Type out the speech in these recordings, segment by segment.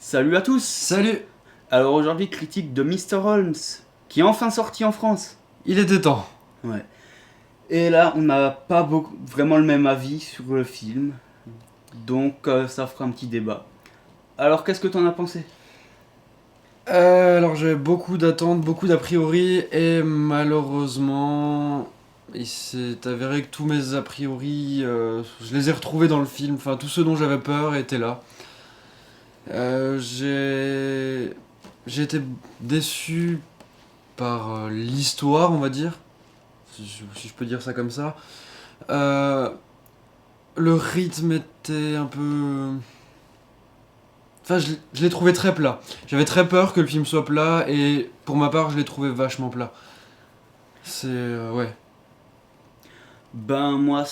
Salut à tous. Salut. Alors aujourd'hui, critique de Mr. Holmes, qui est enfin sorti en France. Il était temps. Ouais. Et là, on n'a pas vraiment le même avis sur le film, donc ça fera un petit débat. Alors, qu'est-ce que t'en as pensé? Alors j'avais beaucoup d'attentes, beaucoup d'a priori, et malheureusement, il s'est avéré que tous mes a priori, je les ai retrouvés dans le film. Enfin, tous ceux dont j'avais peur étaient là. J'ai été déçu par l'histoire, on va dire, si je peux dire ça comme ça. Euh, le rythme était un peu... Enfin, je l'ai trouvé très plat. J'avais très peur que le film soit plat, et pour ma part, je l'ai trouvé vachement plat. C'est... ouais. Ben moi,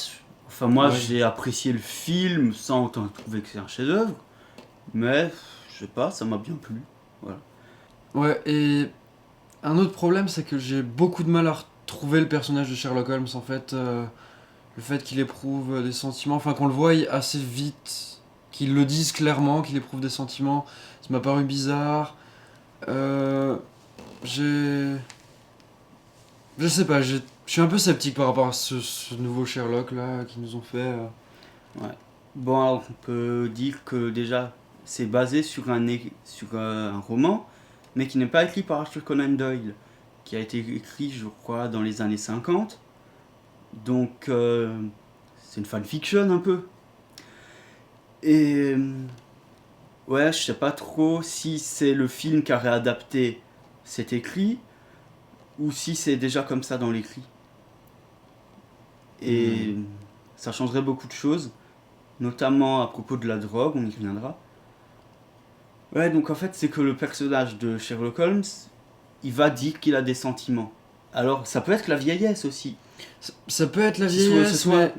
moi Ouais. j'ai apprécié le film sans autant trouver que c'est un chef-d'œuvre, mais je sais pas, ça m'a bien plu. Voilà. Ouais, et un autre problème, c'est que j'ai beaucoup de mal à retrouver le personnage de Sherlock Holmes, en fait. Le fait qu'il éprouve des sentiments, enfin qu'on le voie assez vite, qu'il le dise clairement, qu'il éprouve des sentiments, ça m'a paru bizarre. Euh, j'ai... Je sais pas, je suis un peu sceptique par rapport à ce nouveau Sherlock là qu'ils nous ont fait. Ouais. Bon, alors, on peut dire que déjà, c'est basé sur un roman, mais qui n'est pas écrit par Arthur Conan Doyle, qui a été écrit, je crois, dans les années 50. Donc, c'est une fanfiction un peu. Et ouais, je sais pas trop si c'est le film qui a réadapté cet écrit, ou si c'est déjà comme ça dans l'écrit. Et ça changerait beaucoup de choses, notamment à propos de la drogue, on y reviendra. Ouais, donc en fait, c'est que le personnage de Sherlock Holmes, il va dire qu'il a des sentiments. Alors, ça peut être la vieillesse aussi. Ça peut être la Ce soit- ce vieillesse, soit- mais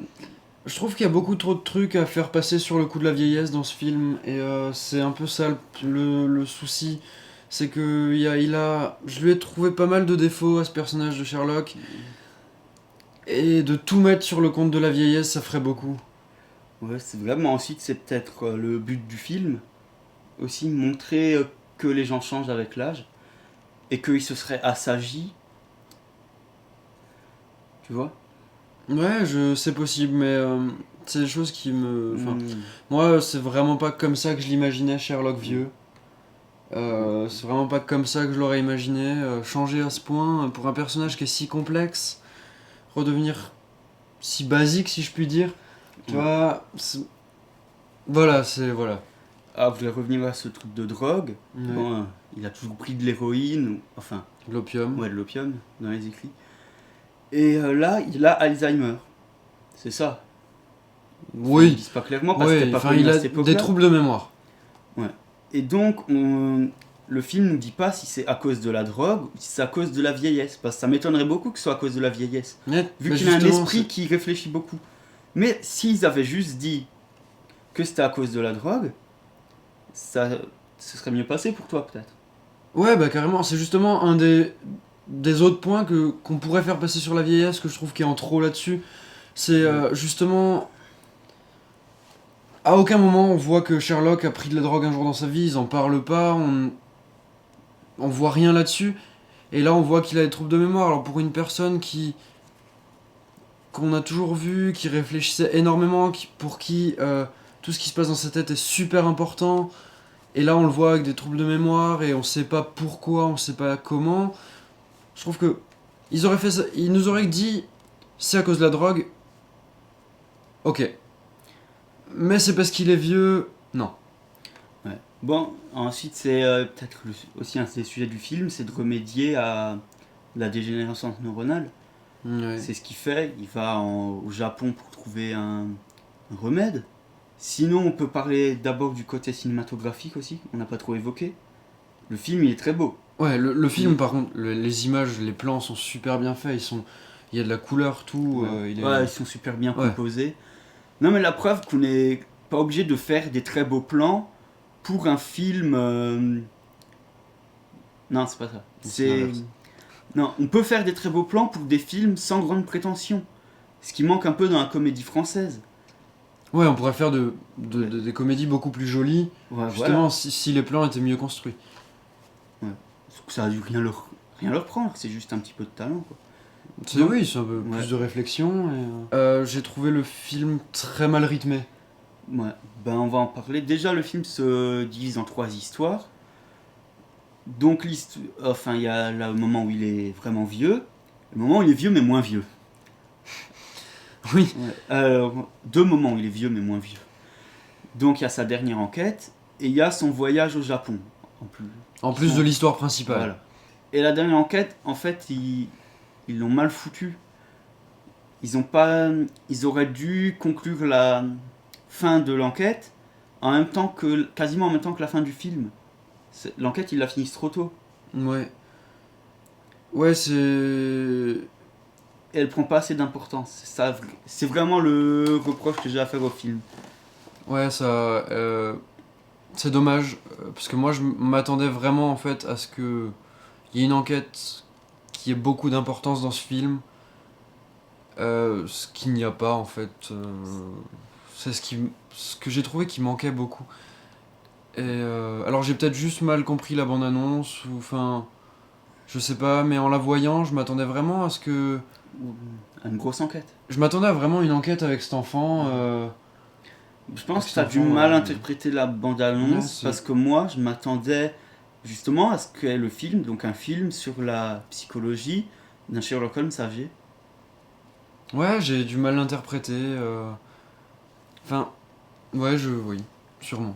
je trouve qu'il y a beaucoup trop de trucs à faire passer sur le coup de la vieillesse dans ce film, et c'est un peu ça le souci. C'est que je lui ai trouvé pas mal de défauts à ce personnage de Sherlock, et de tout mettre sur le compte de la vieillesse, ça ferait beaucoup. Ouais, c'est vraiment ensuite, c'est peut-être le but du film. Aussi montrer que les gens changent avec l'âge et qu'ils se seraient assagis. Tu vois. Ouais, c'est possible, mais c'est des choses qui me... Enfin, Hmm. moi, c'est vraiment pas comme ça que je l'imaginais, Sherlock vieux. C'est vraiment pas comme ça que je l'aurais imaginé. Changer à ce point pour un personnage qui est si complexe, redevenir si basique, si je puis dire. Tu Ouais. vois, voilà, c'est... Voilà. Ah, je vais revenir à ce truc de drogue. Ouais. Bon, il a toujours pris de l'héroïne, enfin, L'opium. ouais, de l'opium dans les écrits. Et là, il a Alzheimer. C'est ça. Enfin, ils Oui, disent pas clairement parce que oui, c'était pas enfin, connu il à a cette des époque-là. troubles de mémoire. Ouais. Et donc, le film nous dit pas si c'est à cause de la drogue ou si c'est à cause de la vieillesse. Parce que ça m'étonnerait beaucoup que ce soit à cause de la vieillesse. Vu Mais qu'il a un justement, esprit qui réfléchit beaucoup. Mais s'ils avaient juste dit que c'était à cause de la drogue, ça ce serait mieux passé pour toi peut-être. ouais, bah carrément, c'est justement un des autres points qu'on pourrait faire passer sur la vieillesse, que je trouve qu'il y a en trop là-dessus. C'est justement, à aucun moment on voit que Sherlock a pris de la drogue un jour dans sa vie, ils en parlent pas, on voit rien là-dessus. Et là on voit qu'il a des troubles de mémoire. Alors pour une personne qu'on a toujours vu, qui réfléchissait énormément, pour qui tout ce qui se passe dans sa tête est super important, et là on le voit avec des troubles de mémoire et on sait pas pourquoi, on sait pas comment. Je trouve que ils auraient fait ça, ils nous auraient dit c'est à cause de la drogue. Ok. Mais c'est parce qu'il est vieux. Non. Ouais. Bon, ensuite c'est peut-être aussi un des sujets du film, c'est de remédier à la dégénérescence neuronale. Ouais. C'est ce qu'il fait, il va au Japon pour trouver un remède. Sinon, on peut parler d'abord du côté cinématographique aussi, on n'a pas trop évoqué. Le film, il est très beau. Ouais, le film Il- par contre, les images, les plans sont super bien faits. Il y a de la couleur, tout. Ouais. Il est... Ouais, ils sont super bien Ouais. composés. Non, mais la preuve qu'on n'est pas obligé de faire des très beaux plans pour un film. Non, c'est pas ça. C'est l'inverse. Non, on peut faire des très beaux plans pour des films sans grande prétention. Ce qui manque un peu dans la comédie française. Ouais, on pourrait faire des comédies beaucoup plus jolies, Ouais, justement, voilà. si les plans étaient mieux construits. Ouais. Sauf que ça a dû rien leur prendre, c'est juste un petit peu de talent, quoi. C'est Donc, oui, c'est un peu ouais, plus de réflexion. J'ai trouvé le film très mal rythmé. ouais. Ben, on va en parler. Déjà, le film se divise en 3 histoires. Donc, enfin, il y a là, le moment où il est vraiment vieux, le moment où il est vieux mais moins vieux. Oui. Ouais. Alors, 2 moments où il est vieux mais moins vieux. Donc, il y a sa dernière enquête et il y a son voyage au Japon. En plus. En Ils plus sont- de l'histoire principale. Voilà. Et la dernière enquête, en fait, ils l'ont mal foutu. Ils ont pas, ils auraient dû conclure la fin de l'enquête quasiment en même temps que la fin du film. L'enquête, ils la finissent trop tôt. Ouais. Ouais, c'est. Et elle prend pas assez d'importance. C'est vraiment le reproche que j'ai à faire au film. Ouais, ça. C'est dommage, parce que moi je m'attendais vraiment en fait à ce que il y ait une enquête qui ait beaucoup d'importance dans ce film, ce qu'il n'y a pas en fait. C'est ce que j'ai trouvé qui manquait beaucoup. Alors j'ai peut-être juste mal compris la bande-annonce, ou enfin, je sais pas, mais en la voyant, je m'attendais vraiment à ce que. Ou une grosse enquête. Je m'attendais à vraiment une enquête avec cet enfant. Je pense Avec que cet tu as dû enfant, mal interpréter la ouais, bande-annonce parce que moi, je m'attendais justement à ce qu'est le film, donc un film sur la psychologie d'un Sherlock Holmes âgé. Ouais, j'ai du mal l'interpréter. Enfin, ouais, oui, sûrement.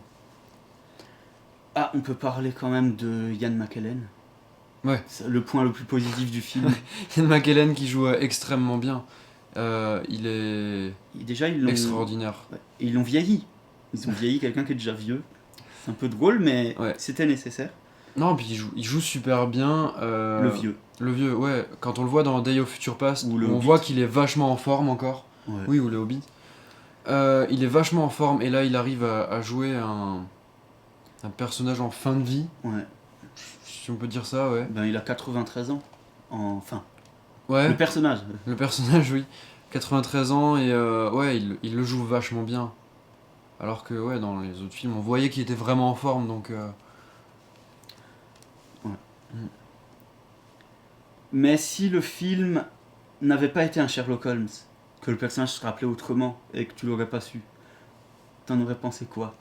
Ah, on peut parler quand même de Ian McKellen. Ouais. C'est le point le plus positif du film. Ian McKellen qui joue extrêmement bien. Il est Déjà, extraordinaire. ouais, ils l'ont vieilli. Ils ont vieilli quelqu'un qui est déjà vieux. C'est un peu drôle, mais Ouais. c'était nécessaire. Non, puis il joue super bien. Le vieux. Le vieux, ouais. Quand on le voit dans Day of Future Past, Ou où le on Hobbit. voit qu'il est vachement en forme encore. Ouais. Oui, ou le Hobbit. Il est vachement en forme et là il arrive à jouer un personnage en fin de vie, Ouais. si on peut dire ça, ouais. Ben, il a 93 ans. Enfin, Ouais, le personnage. le personnage, oui. 93 ans et ouais, il le joue vachement bien. Alors que ouais, dans les autres films, on voyait qu'il était vraiment en forme, donc. Mais si le film n'avait pas été un Sherlock Holmes, que le personnage se rappelait autrement et que tu l'aurais pas su, t'en aurais pensé quoi?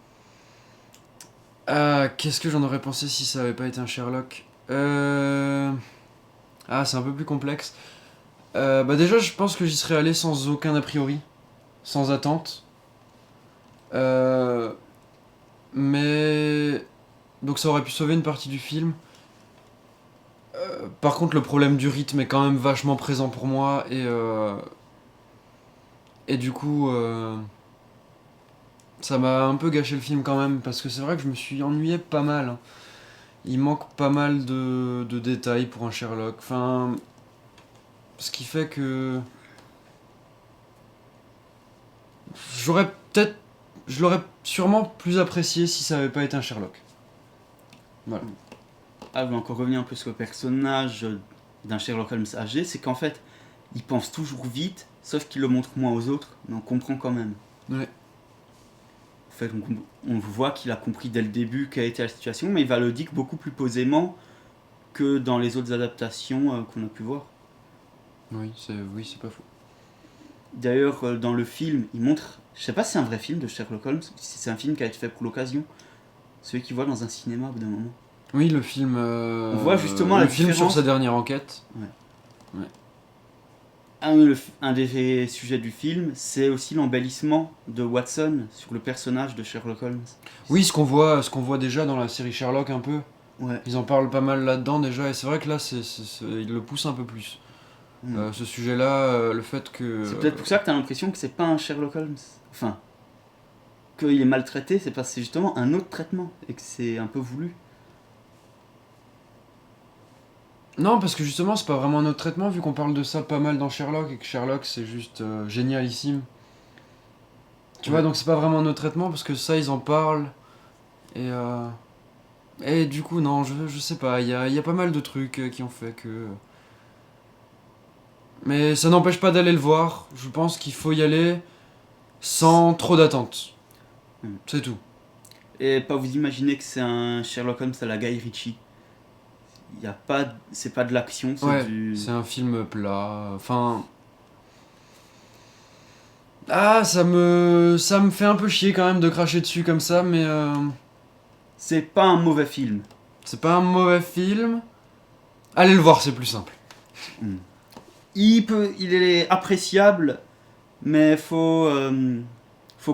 Qu'est-ce que j'en aurais pensé si ça avait pas été un Sherlock Ah, c'est un peu plus complexe. Bah déjà, je pense que j'y serais allé sans aucun a priori, sans attente. Euh, mais donc ça aurait pu sauver une partie du film. Par contre, le problème du rythme est quand même vachement présent pour moi et du coup, ça m'a un peu gâché le film quand même parce que c'est vrai que je me suis ennuyé pas mal, hein. Il manque pas mal de détails pour un Sherlock. Enfin, ce qui fait que j'aurais peut-être, je l'aurais sûrement plus apprécié si ça avait pas été un Sherlock. Voilà. Ah, je vais encore revenir un peu sur le personnage d'un Sherlock Holmes âgé, c'est qu'en fait, il pense toujours vite, sauf qu'il le montre moins aux autres, mais on comprend quand même. Ouais. En fait, on voit qu'il a compris dès le début quelle était la situation, mais il va le dire beaucoup plus posément que dans les autres adaptations qu'on a pu voir. Oui, c'est pas faux. D'ailleurs, dans le film, il montre. Je sais pas si c'est un vrai film de Sherlock Holmes, si c'est un film qui a été fait pour l'occasion. Celui qu'il voit dans un cinéma au bout d'un moment. Oui, le film. On voit justement le la film sur différence. sa dernière enquête. Un des sujets du film, c'est aussi l'embellissement de Watson sur le personnage de Sherlock Holmes. Oui, ce qu'on voit déjà dans la série Sherlock un peu. Ouais. Ils en parlent pas mal là-dedans déjà, et c'est vrai que là, ils le poussent un peu plus. Ce sujet-là, le fait que. C'est peut-être pour ça que t'as l'impression que c'est pas un Sherlock Holmes. Enfin, qu'il est maltraité, c'est parce que c'est justement un autre traitement et que c'est un peu voulu. Non, parce que justement, c'est pas vraiment un autre traitement, vu qu'on parle de ça pas mal dans Sherlock, et que Sherlock, c'est juste génialissime. Tu vois, donc c'est pas vraiment un autre traitement, parce que ça, ils en parlent. Et, et du coup, non, je sais pas, il y a pas mal de trucs qui ont fait que. Mais ça n'empêche pas d'aller le voir. Je pense qu'il faut y aller. sans trop d'attente. Mm. C'est tout. Et pas vous imaginer que c'est un Sherlock Holmes à la Guy Ritchie. Y a pas, c'est pas de l'action, c'est Ouais, du. c'est un film plat. Enfin. Ah, ça me fait un peu chier quand même de cracher dessus comme ça, mais C'est pas un mauvais film. c'est pas un mauvais film. Allez le voir, c'est plus simple. Il est appréciable, mais faut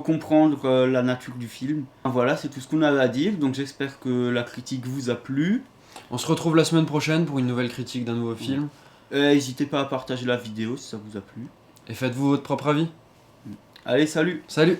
comprendre la nature du film. Voilà, c'est tout ce qu'on avait à dire. Donc j'espère que la critique vous a plu. On se retrouve la semaine prochaine pour une nouvelle critique d'un nouveau film. N'hésitez pas à partager la vidéo si ça vous a plu. Et faites-vous votre propre avis. Allez, salut! Salut!